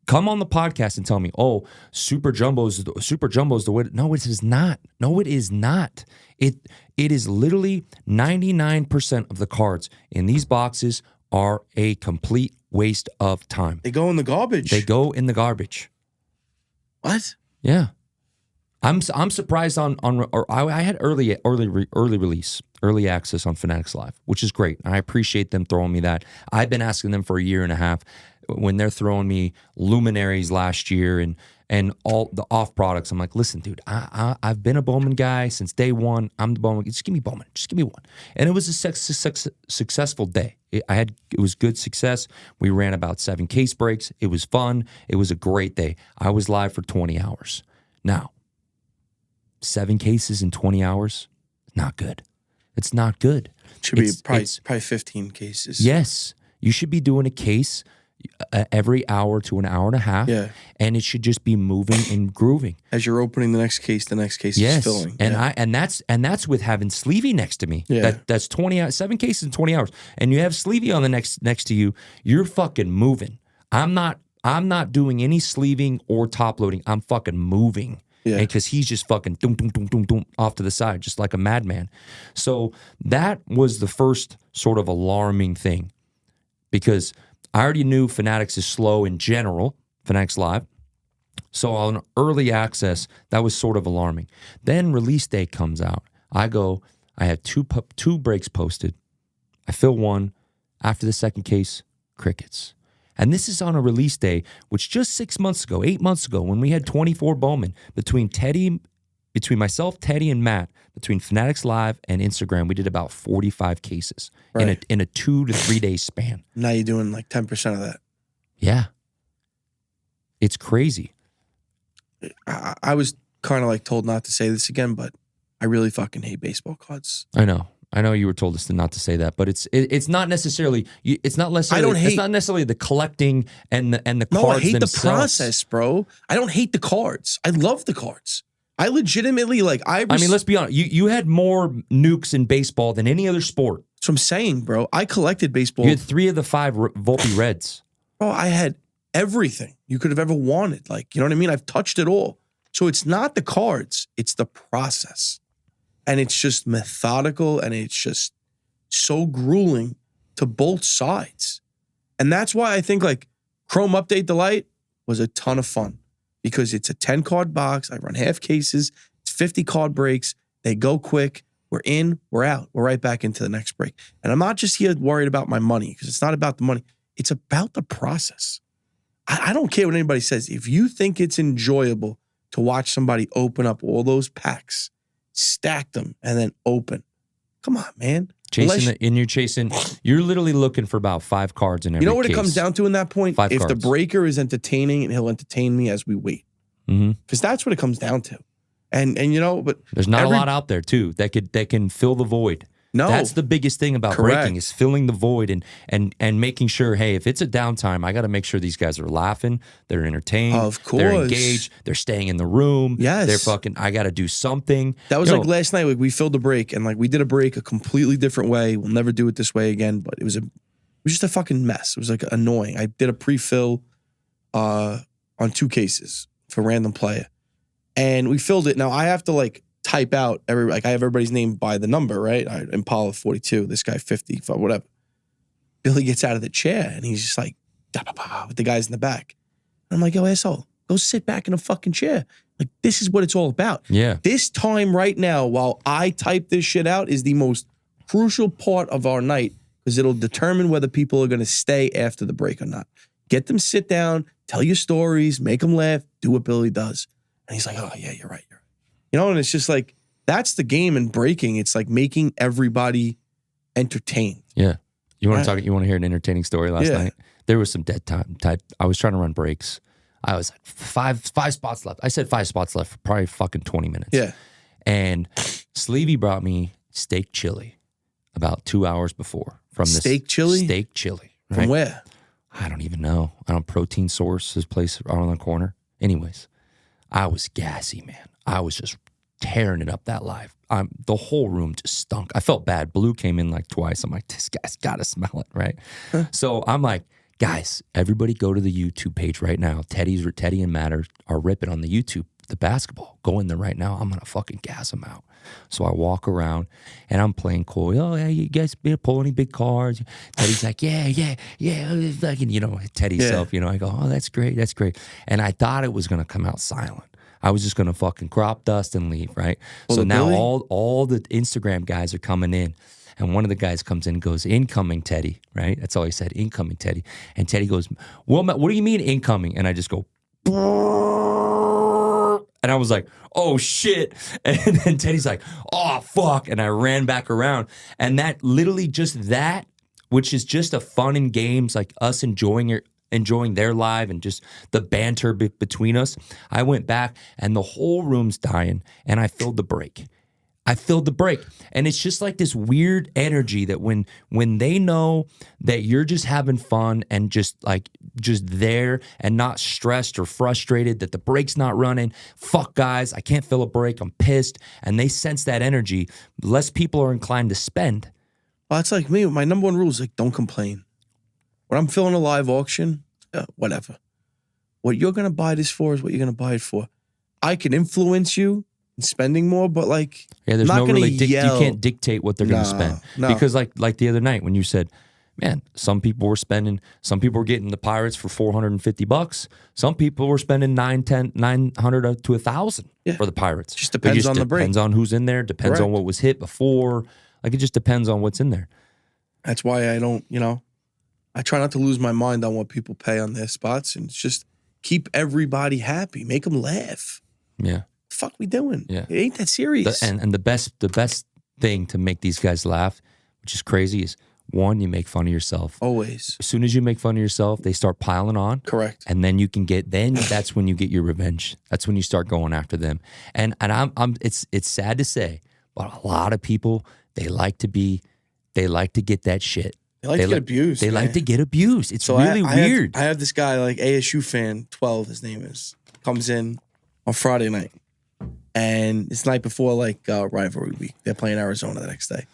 come on the podcast and tell me, oh, super jumbo's the way. No, it is not. No, it is not. It is literally 99% of the cards in these boxes are a complete waste of time. They go in the garbage. They go in the garbage. What? Yeah. I'm surprised I had early release, early access on Fanatics Live, which is great. I appreciate them throwing me that. I've been asking them for a year and a half when they're throwing me Luminaries last year and all the off products. I'm like, listen, dude, I've been a Bowman guy since day one. I'm the Bowman. Just give me Bowman. Just give me one. And it was a successful day. It was good success. We ran about 7 case breaks. It was fun. It was a great day. I was live for 20 hours. Now, 7 cases in 20 hours, not good. It's not good. Should be probably 15 cases. Yes. You should be doing a case every hour to an hour and a half. Yeah. And it should just be moving and grooving. As you're opening the next case is filling. And that's with having Sleevey next to me. Yeah. That's 7 cases in 20 hours. And you have Sleevey on the next to you, you're fucking moving. I'm not doing any sleeving or top loading. I'm fucking moving. Yeah. Because he's just fucking doom, doom, doom, doom, doom, off to the side, just like a madman. So that was the first sort of alarming thing, because I already knew Fanatics is slow in general, Fanatics Live. So on early access, that was sort of alarming. Then release day comes out. I have two breaks posted. I fill one. After the second case, crickets. And this is on a release day, which just 8 months ago, when we had 24 Bowman, between myself, Teddy, and Matt, between Fanatics Live and Instagram, we did about 45 cases in a 2 to 3 day span. Now you're doing like 10% of that. Yeah. It's crazy. I was kind of like told not to say this again, but I really fucking hate baseball cards. I know you were told us not to say that, but it's not necessarily it's not necessarily the collecting and the cards themselves. No, I hate the process, bro. I don't hate the cards. I love the cards. I legitimately I mean, let's be honest. You had more nukes in baseball than any other sport. That's what I'm saying, bro. I collected baseball. You had 3 of the 5 Volpe Reds. Bro, I had everything you could have ever wanted. You know what I mean? I've touched it all. So it's not the cards, it's the process. And it's just methodical, and it's just so grueling to both sides. And that's why I think like Chrome Update Delight was a ton of fun because it's a 10 card box. I run half cases. It's 50 card breaks. They go quick. We're in, we're out. We're right back into the next break. And I'm not just here worried about my money because it's not about the money. It's about the process. I don't care what anybody says. If you think it's enjoyable to watch somebody open up all those packs, stack them, and then open, come on, man. You're literally looking for about 5 cards in every case. You know what it comes down to in that point? 5 if cards. the breaker is entertaining, and he'll entertain me as we wait. Because that's what it comes down to. And you know, but there's not a lot out there too that can fill the void. No, that's the biggest thing about breaking is filling the void and making sure. Hey, if it's a downtime, I got to make sure these guys are laughing, they're entertained, of course, they're engaged, they're staying in the room. Yes, they're fucking. I got to do something. That was like last night. Like we filled the break and like we did a break a completely different way. We'll never do it this way again. But it was just a fucking mess. It was like annoying. I did a pre-fill on 2 cases for random player, and we filled it. Now I have to like type out I have everybody's name by the number, right? Impala 42, this guy 50, whatever. Billy gets out of the chair and he's just like, with the guys in the back. And I'm like, yo, asshole, go sit back in a fucking chair. Like, this is what it's all about. Yeah. This time right now, while I type this shit out, is the most crucial part of our night because it'll determine whether people are going to stay after the break or not. Get them sit down, tell your stories, make them laugh, do what Billy does. And he's like, oh, yeah, you're right. You know, and it's just like, that's the game in breaking. It's like making everybody entertained. Yeah. You want to talk? You want to hear an entertaining story last night? There was some dead time. I was trying to run breaks. I was like, five spots left. I said 5 spots left for probably fucking 20 minutes. Yeah. And Sleevey brought me steak chili about 2 hours before from this steak chili. Right? From where? I don't even know. Protein Source, this place around the corner. Anyways, I was gassy, man. I was just tearing it up that live. The whole room just stunk. I felt bad. Blue came in like twice. I'm like, this guy's got to smell it, right? So I'm like, guys, everybody go to the YouTube page right now. Teddy and Matt are ripping on the YouTube, the basketball. Go in there right now. I'm going to fucking gas them out. So I walk around and I'm playing cool. Oh, yeah, you guys pull any big cards? Teddy's like, yeah. Fucking, you know, Teddy self, you know, I go, oh, that's great. And I thought it was going to come out silent. I was just going to fucking crop dust and leave, right? Well, so now Billy? all the Instagram guys are coming in. And one of the guys comes in and goes, incoming Teddy, right? That's all he said, incoming Teddy. And Teddy goes, well, what do you mean incoming? And I just go, and I was like, oh shit. And then Teddy's like, oh fuck. And I ran back around. And that literally just that, which is just a fun and games, like us enjoying their live and just the banter between us. I went back and the whole room's dying and I filled the break. And it's just like this weird energy that when they know that you're just having fun and just there and not stressed or frustrated that the break's not running, fuck guys, I can't fill a break, I'm pissed, and they sense that energy, less people are inclined to spend. Well, it's like me. My number one rule is like, don't complain. When I'm filling a live auction, whatever. What you're going to buy this for is what you're going to buy it for. I can influence you in spending more, but like, there's not no really, you yell. can't dictate what they're going to spend. No. Because like the other night when you said, man, some people were getting the Pirates for $450. Some people were spending $900 to $1,000 for the Pirates. Just depends on the break. Depends on who's in there. Depends on what was hit before. Like, it just depends on what's in there. That's why I don't, I try not to lose my mind on what people pay on their spots and just keep everybody happy. Make them laugh. Yeah. The fuck we doing? Yeah. It ain't that serious. And the best thing to make these guys laugh, which is crazy, is one, you make fun of yourself. Always. As soon as you make fun of yourself, they start piling on. Correct. And then that's when you get your revenge. That's when you start going after them. And it's sad to say, but a lot of people, they like to get that shit. They like to get abused. They like to get abused. It's really weird. I have this guy, like ASU fan, 12, his name is, comes in on Friday night. And it's the night before, like, rivalry week. They're playing Arizona the next day.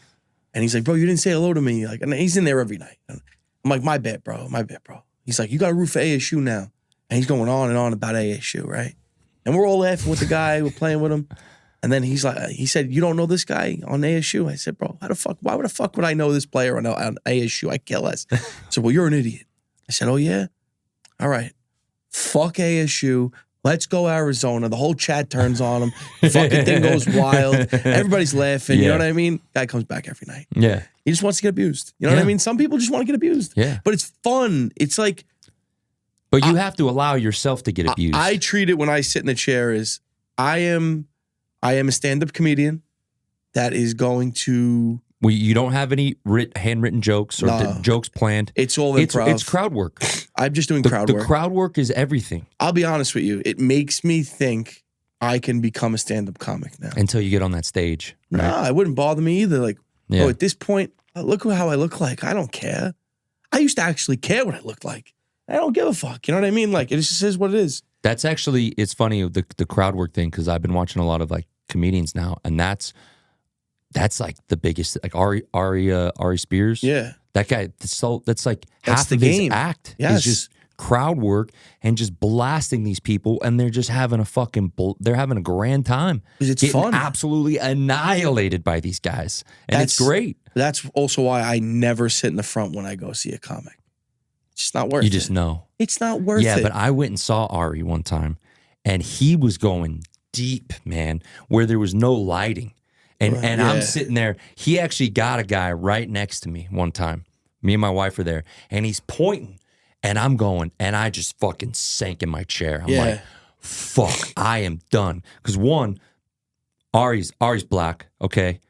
And he's like, bro, you didn't say hello to me. Like, and he's in there every night. I'm like, my bad, bro. He's like, you got to root for ASU now. And he's going on and on about ASU, right? And we're all laughing with the guy. We're playing with him. And then he said, you don't know this guy on ASU? I said, bro, why the fuck would I know this player on ASU? I kill us. I said, well, you're an idiot. I said, oh yeah? All right. Fuck ASU. Let's go Arizona. The whole chat turns on him. The fucking thing goes wild. Everybody's laughing. You know what I mean? Guy comes back every night. Yeah. He just wants to get abused. You know what I mean? Some people just want to get abused. Yeah. But it's fun. It's like... But you have to allow yourself to get abused. I treat it when I sit in the chair as I am a stand-up comedian that is going to... Well, you don't have any handwritten jokes or jokes planned. It's all improv. It's crowd work. I'm just doing crowd work. The crowd work is everything. I'll be honest with you. It makes me think I can become a stand-up comic now. Until you get on that stage. Right? Nah, it wouldn't bother me either. Like, oh, at this point, look how I look like. I don't care. I used to actually care what I looked like. I don't give a fuck. You know what I mean? Like, it just is what it is. That's actually, it's funny, the crowd work thing, because I've been watching a lot of like comedians now, and that's like the biggest, like Ari Spears. Yeah. That guy, that's like half the of game. his act Yes. is just crowd work and just blasting these people, and they're just having they're having a grand time. It's getting fun. absolutely annihilated by these guys. And it's great. That's also why I never sit in the front when I go see a comic. It's just not worth it. You just know. It's not worth it. Yeah, but I went and saw Ari one time, and he was going deep, man, where there was no lighting. And I'm sitting there. He actually got a guy right next to me one time. Me and my wife were there, and he's pointing, and I'm going, and I just fucking sank in my chair. I'm like, fuck, I am done. Because one, Ari's black, okay?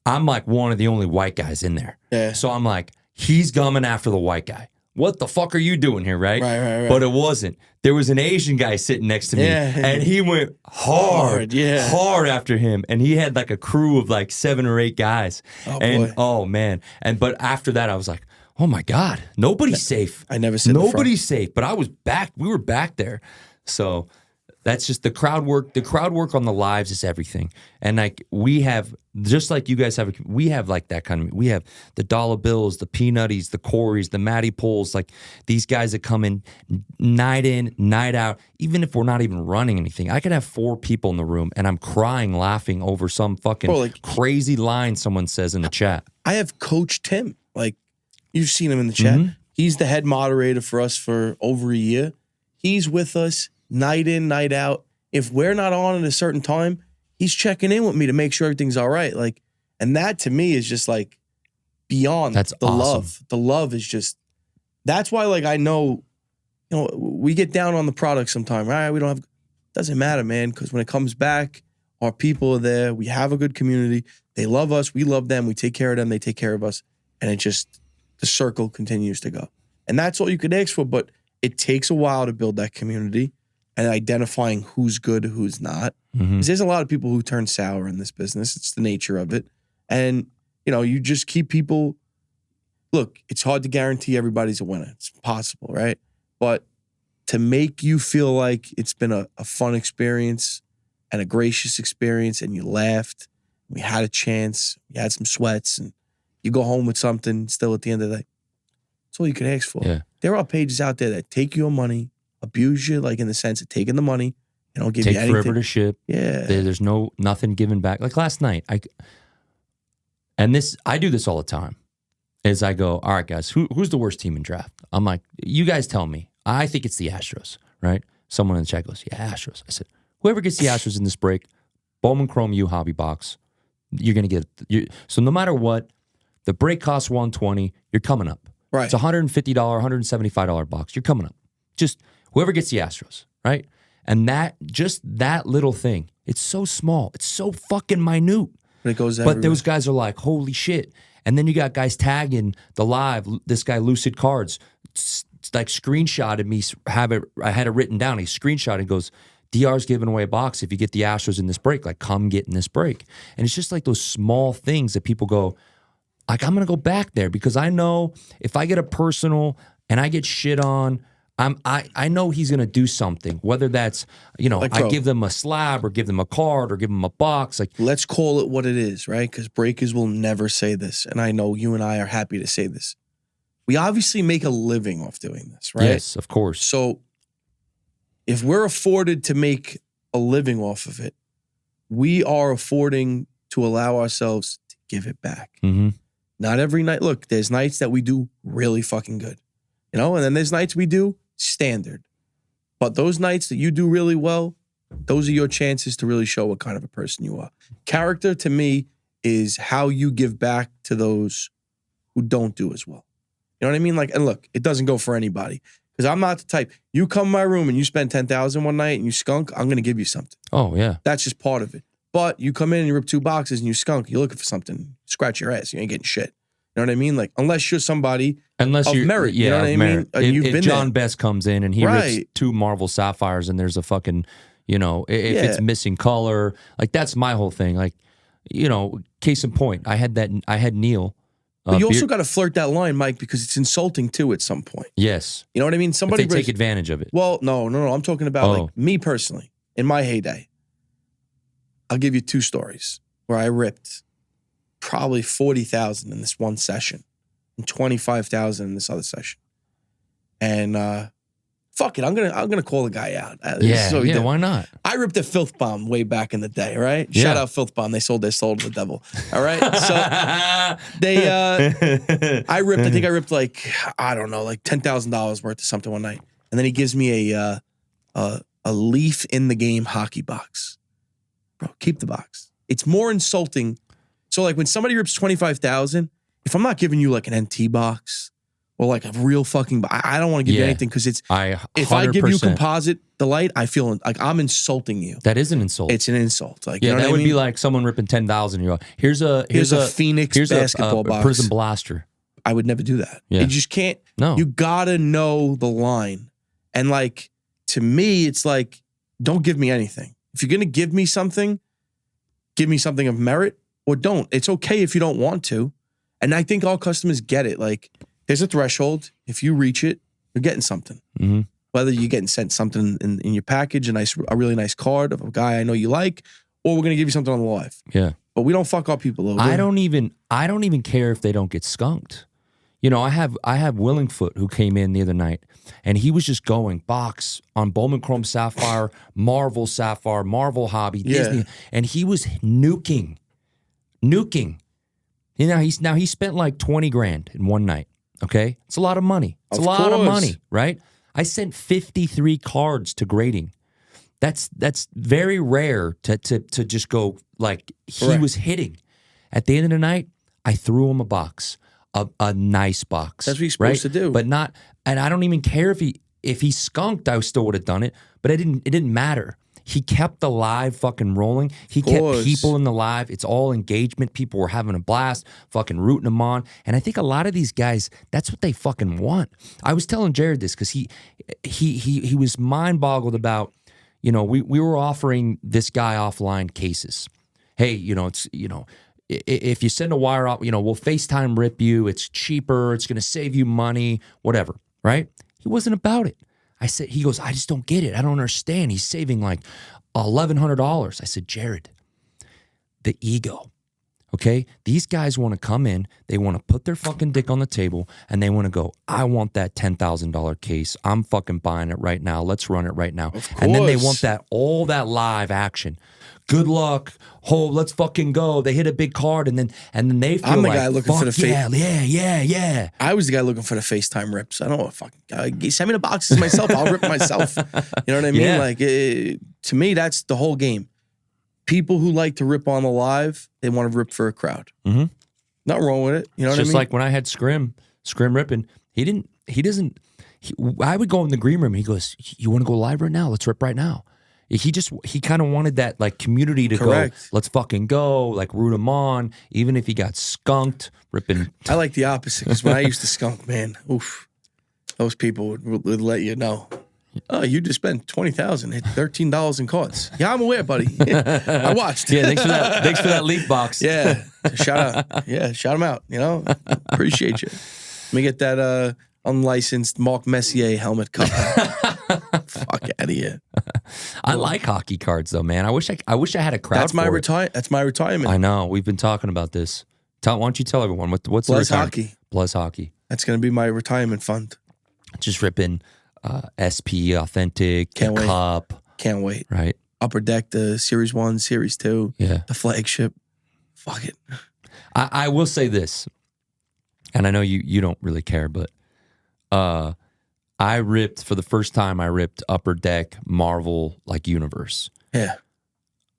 I'm like one of the only white guys in there. Yeah. So I'm like, he's coming after the white guy. What the fuck are you doing here, right? Right. But it wasn't. There was an Asian guy sitting next to me, and he went hard after him. And he had like a crew of like 7 or 8 guys. Oh man. But after that, I was like, oh my God, nobody's safe. I never said nobody's safe. But I was back. We were back there. So that's just the crowd work. The crowd work on the lives is everything. And like we have, just like you guys have, we have like that kind of, we have the dollar bills, the peanutties, the Corys, the Matty Poles, like these guys that come in, night out, even if we're not even running anything. I could have 4 people in the room and I'm crying, laughing over some fucking crazy line someone says in the chat. I have Coach Tim. Like, you've seen him in the chat. Mm-hmm. He's the head moderator for us for over a year. He's with us night in, night out. If we're not on at a certain time, he's checking in with me to make sure everything's all right. Like, and that to me is just like beyond that's the awesome. love. The love is just, that's why like I know, you know, we get down on the product sometime, right? We don't have, doesn't matter, man, because when it comes back, our people are there. We have a good community. They love us. We love them. We take care of them. They take care of us. And it just, the circle continues to go. And that's all you could ask for. But it takes a while to build that community and identifying who's good, who's not. Because there's a lot of people who turn sour in this business. It's the nature of it. And, you know, you just keep people, look, it's hard to guarantee everybody's a winner. It's possible, right? But to make you feel like it's been a fun experience and a gracious experience and you laughed, we had a chance, we had some sweats, and you go home with something still at the end of the day. That's all you could ask for. Yeah. There are pages out there that take your money, abuse you, like in the sense of taking the money and don't give you anything. Take forever to ship. Yeah. There's nothing given back. Like last night, I do this all the time. Is I go, all right, guys, who's the worst team in draft? I'm like, you guys tell me. I think it's the Astros, right? Someone in the chat goes, yeah, Astros. I said, whoever gets the Astros in this break, Bowman Chrome U hobby box, you're gonna get. So no matter what, the break costs $120. You're coming up. Right. It's $150, $175 box. You're coming up. Just whoever gets the Astros, right? And that little thing, it's so small. It's so fucking minute. But it goes everywhere. But those guys are like, holy shit. And then you got guys tagging the live, this guy Lucid Cards, like screenshotted me, I had it written down. He screenshotted and goes, DR's giving away a box if you get the Astros in this break. Like, come get in this break. And it's just like those small things that people go, like, I'm going to go back there because I know if I get a personal and I get shit on, I know he's going to do something, whether that's, you know, like, I give them a slab or give them a card or give them a box. Like, let's call it what it is, right? Because breakers will never say this. And I know you and I are happy to say this. We obviously make a living off doing this, right? Yes, of course. So if we're afforded to make a living off of it, we are affording to allow ourselves to give it back. Mm-hmm. Not every night. Look, there's nights that we do really fucking good, and then there's nights we do standard. But those nights that you do really well, those are your chances to really show what kind of a person you are. Character, to me, is how you give back to those who don't do as well. You know what I mean? And look, it doesn't go for anybody. Because I'm not the type, you come in my room and you spend $10,000 one night and you skunk, I'm going to give you something. Oh, yeah. That's just part of it. But you come in and you rip 2 boxes and you skunk, you're looking for something, scratch your ass, you ain't getting shit. You know what I mean? Unless you're somebody of merit. You know what I mean? If John Best comes in and he rips 2 Marvel Sapphires and there's a fucking, if it's missing color, that's my whole thing. Case in point, I had Neil. But you also got to flirt that line, Mike, because it's insulting too at some point. Yes. You know what I mean? Somebody take advantage of it. Well, no. I'm talking about me personally. In my heyday, I'll give you 2 stories where I ripped probably 40,000 in this one session and 25,000 in this other session. And fuck it, I'm gonna call the guy out. Why not? I ripped a Filth Bomb way back in the day, right? Yeah. Shout out Filth Bomb. They sold their soul to the devil. All right. So I think I ripped $10,000 worth of something one night. And then he gives me a Leaf in the Game hockey box. Bro, keep the box. It's more insulting. So when somebody rips 25,000, if I'm not giving you an NT box or a real fucking, I don't want to give you anything because if I give you composite delight, I feel like I'm insulting you. That is an insult. It's an insult. That would be like someone ripping 10,000. You go, here's a Phoenix basketball box. Prism blaster. I would never do that. Yeah. You just can't. No. You gotta know the line. And to me, it's don't give me anything. If you're gonna give me something of merit or don't. It's okay if you don't want to. And I think all customers get it. There's a threshold. If you reach it, you're getting something. Mm-hmm. Whether you're getting sent something in your package, a really nice card of a guy I know you like, or we're gonna give you something on the live. Yeah. But we don't fuck up people over. I don't even care if they don't get skunked. I have Willingfoot who came in the other night and he was just going box on Bowman Chrome Sapphire, Marvel Sapphire, Marvel Hobby, Disney, and he was nuking. He spent $20,000 in one night. Okay, it's a lot of money. It's a lot of money, right? I sent 53 cards to grading. That's very rare to just go he was hitting. At the end of the night, I threw him a box, a nice box. That's what you're supposed to do. But not, and I don't even care if he skunked, I still would have done it. But it didn't matter. He kept the live fucking rolling. He kept people in the live. It's all engagement. People were having a blast, fucking rooting them on. And I think a lot of these guys, that's what they fucking want. I was telling Jared this because he was mind boggled about, we were offering this guy offline cases. Hey, if you send a wire out, we'll FaceTime rip you. It's cheaper. It's going to save you money, whatever, right? He wasn't about it. He goes, I just don't get it. I don't understand. He's saving $1,100. I said, Jared, the ego, okay? These guys want to come in. They want to put their fucking dick on the table and they want to go, I want that $10,000 case. I'm fucking buying it right now. Let's run it right now. And then they want all that live action. Good luck. Oh, let's fucking go. They hit a big card and then they feel I'm the guy looking for the yeah. I was the guy looking for the FaceTime rips. I don't want to fucking send me the boxes myself. I'll rip myself. You know what I mean? Yeah. To me, that's the whole game. People who like to rip on the live, they want to rip for a crowd. Mm-hmm. Not wrong with it. You know what I mean? Just like when I had Scrim ripping, I would go in the green room and he goes, you want to go live right now? Let's rip right now. He kind of wanted that community to Correct. go, let's fucking go, root him on, even if he got skunked, ripping. I like the opposite because when I used to skunk, man, oof, those people would let you know. Oh, you just spent $20,000, hit $13 in cards. Yeah, I'm aware, buddy. I watched. Yeah, thanks for that leaf box. Yeah, shout out. Yeah, shout him out. Appreciate you. Let me get that unlicensed Marc Messier helmet cup. Fuck out of here. I like hockey cards though, man. I wish I had a crowd. That's my retirement. I know. We've been talking about this. Why don't you tell everyone what's Bless the retirement? Hockey. Bless Hockey. That's gonna be my retirement fund. Just ripping SP Authentic, Can't wait. Cup. Can't wait. Right. Upper Deck, the Series 1, Series 2, Yeah. the flagship. Fuck it. I will say this, and I know you don't really care, but I ripped, for the first time, I ripped Upper Deck Marvel like universe. Yeah.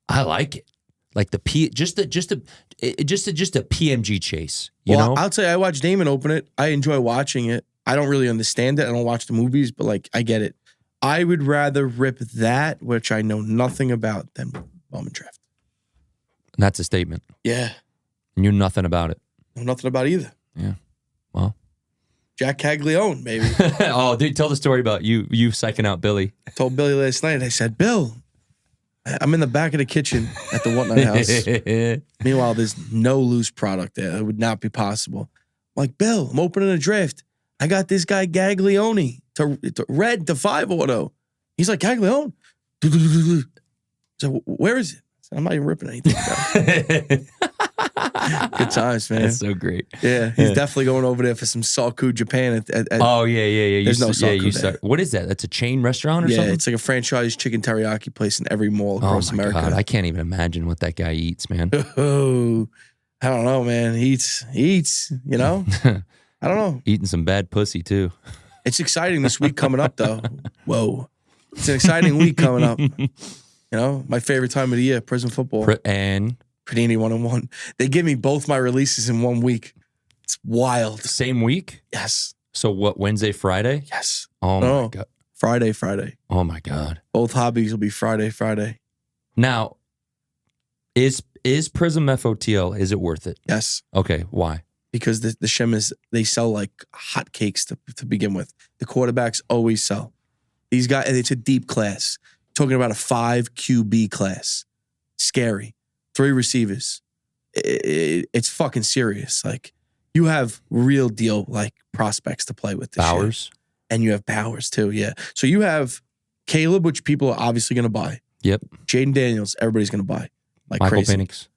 I like it. Like just a PMG chase, you know? I'll tell you, I watched Damon open it. I enjoy watching it. I don't really understand it. I don't watch the movies, but like I get it. I would rather rip that, which I know nothing about, than Bowman Draft. And that's a statement. Yeah. And you knew nothing about it. Know nothing about either. Yeah. Well. Jack Caglione, baby. Oh, dude, tell the story about you psyching out Billy. I told Billy last night, I said, Bill, I'm in the back of the kitchen at the Whatnot house. Meanwhile, there's no loose product there. It would not be possible. I'm like, Bill, I'm opening a draft. I got this guy Gaglione to red to 5 auto. He's like, Gaglione? So where is it? I said, I'm not even ripping anything. Good times, man. That's so great. Yeah, he's definitely going over there for some Salku Japan. Oh, yeah. There's no Salku there. What is that? That's a chain restaurant or Yeah, something? it's like a franchise chicken teriyaki place in every mall across oh my America. God, I can't even imagine what that guy eats, man. Oh, I don't know, man. He eats, you know? I don't know. Eating some bad pussy, too. It's exciting this week coming up, though. Whoa. It's an exciting week coming up. You know, my favorite time of the year, prison football. And Panini 1-on-1. They give me both my releases in 1 week. It's wild. same week? Yes. So what, Wednesday, Friday? Yes. Oh, No. my God. Friday. Oh, my God. Both hobbies will be Friday. Now, is Prism FOTL, is it worth it? Yes. Okay, why? Because the Shimmers, they sell like hotcakes to begin with. The quarterbacks always sell. These guys, it's a deep class. Talking about a 5 QB class. Scary. 3 receivers. It's fucking serious. Like, you have real deal like prospects to play with this year. Bowers? And you have Bowers too, yeah. So you have Caleb, which people are obviously going to buy. Yep. Jaden Daniels, everybody's going to buy. Like Michael crazy. Penix.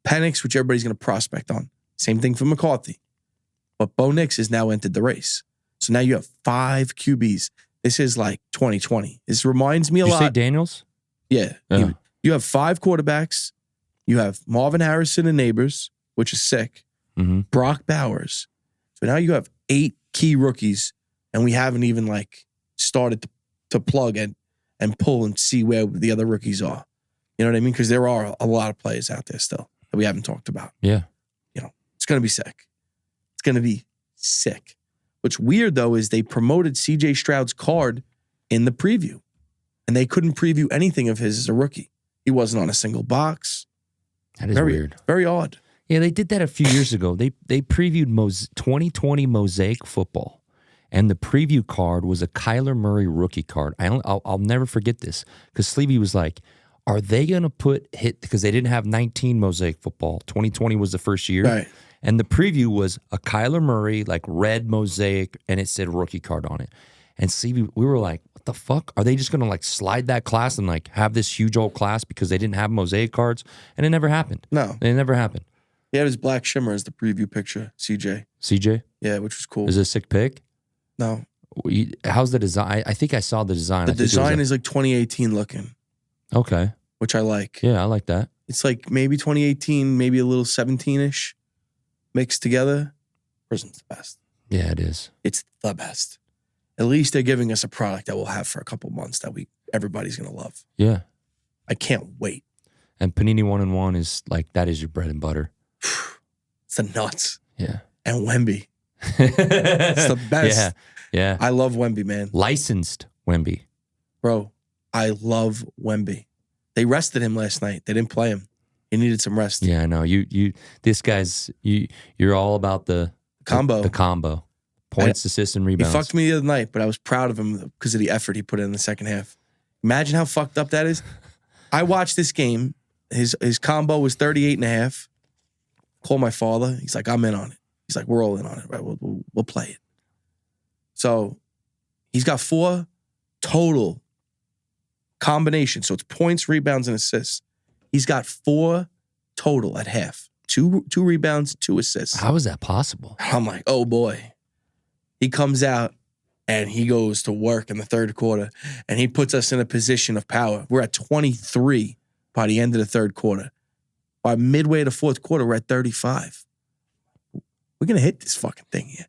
Penix, which everybody's going to prospect on. Same thing for McCarthy. But Bo Nix has now entered the race. So now you have 5 QBs. This is like 2020. This reminds me a Did lot. you say Daniels? Yeah. Yeah. You have 5 quarterbacks. You have Marvin Harrison and Neighbors, which is sick. Mm-hmm. Brock Bowers. So now you have 8 key rookies, and we haven't even like started to plug and pull and see where the other rookies are. You know what I mean? Because there are a lot of players out there still that we haven't talked about. Yeah. You know, it's going to be sick. It's going to be sick. What's weird, though, is they promoted C.J. Stroud's card in the preview, and they couldn't preview anything of his as a rookie. He wasn't on a single box. That is Very weird. Very odd. Yeah, they did that a few years ago. They previewed 2020 Mosaic football, and the preview card was a Kyler Murray rookie card. I'll never forget this because Sleevey was like, "Are they gonna because they didn't have 19 Mosaic football? 2020 was the first year, Right. And the preview was a Kyler Murray like red Mosaic, and it said rookie card on it. And Sleevey, we were like, what the fuck? Are they just gonna like slide that class and like have this huge old class because they didn't have Mosaic cards? And it never happened. No. It never happened. He had his black shimmer as the preview picture, CJ. CJ, Yeah, which was cool. is it a sick pick? No. How's the design? I think I saw the design. The I think it was design is like 2018 looking, okay. which I like. Yeah, I like that. It's like maybe 2018, maybe a little 17-ish mixed together. Prism's the best. Yeah, it is. It's the best. At least they're giving us a product that we'll have for a couple months that everybody's going to love. Yeah. I can't wait. And Panini 1-on-1 is like, that is your bread and butter. It's the nuts. Yeah. And Wemby. It's the best. Yeah. Yeah. I love Wemby, man. Licensed Wemby. Bro, I love Wemby. They rested him last night. They didn't play him. He needed some rest. Yeah, I know. This guy's, you're all about the Combo. The combo. Points, assists, and He rebounds. fucked me the other night, but I was proud of him because of the effort he put in the second half. Imagine how fucked up that is. I watched this game. His combo was 38.5. Call my father. He's like, I'm in on it. He's like, we're all in on it. Right? We'll play it. So he's got 4 total combinations. So it's points, rebounds, and assists. He's got 4 total at half. 2 rebounds, 2 assists. How is that possible? I'm like, oh boy. He comes out and he goes to work in the third quarter, and he puts us in a position of power. We're at 23 by the end of the third quarter. By midway of the fourth quarter, we're at 35. We're gonna hit this fucking thing here.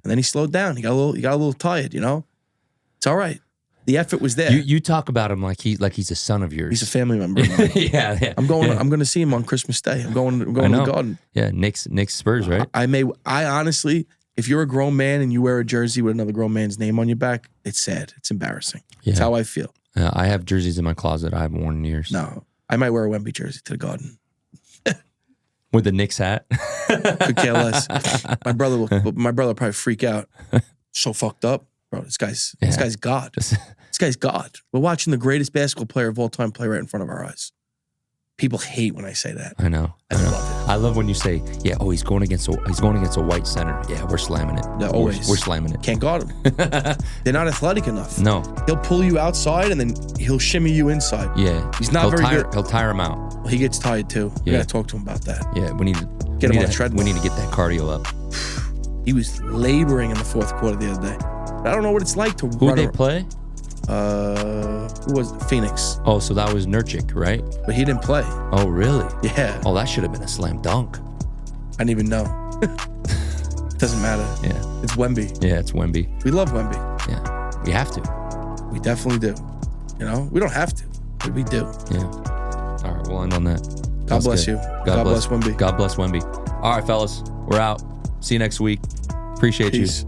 And then he slowed down. He got a little tired. It's all right. The effort was there. You talk about him like he's a son of yours. He's a family member. yeah. I'm going to see him on Christmas Day. I'm going to the Garden. Yeah, Knicks Spurs, right? I honestly, if you're a grown man and you wear a jersey with another grown man's name on your back, it's sad. It's embarrassing. Yeah. It's how I feel. I have jerseys in my closet I haven't worn in years. No, I might wear a Wemby jersey to the Garden. With the Knicks hat. Could care less. My brother will probably freak out. So fucked up, bro. This guy's God. This guy's God. We're watching the greatest basketball player of all time play right in front of our eyes. People hate when I say that. I know. I love it. I love when you say, "Yeah, oh, he's going against a white center." Yeah, we're slamming it. Yeah, always. We're slamming it. Can't guard him. They're not athletic enough. No. He'll pull you outside and then he'll shimmy you inside. Yeah. He's not very good. He'll tire him out. Well, he gets tired too. We gotta talk to him about that. Yeah, we need to Get him on a treadmill. We need to get that cardio up. He was laboring in the fourth quarter the other day. I don't know what it's like to Who run they play? Who was it? Phoenix. Oh, so that was Nurkic, right? But he didn't play. Oh, really? Yeah. Oh, that should have been a slam dunk. I didn't even know. Doesn't matter. Yeah. It's Wemby. Yeah, it's Wemby. We love Wemby. Yeah. We have to. We definitely do. We don't have to, but we do. Yeah. All right, we'll end on that. God bless you. God bless Wemby. God bless Wemby. All right, fellas, we're out. See you next week. Appreciate Peace. you.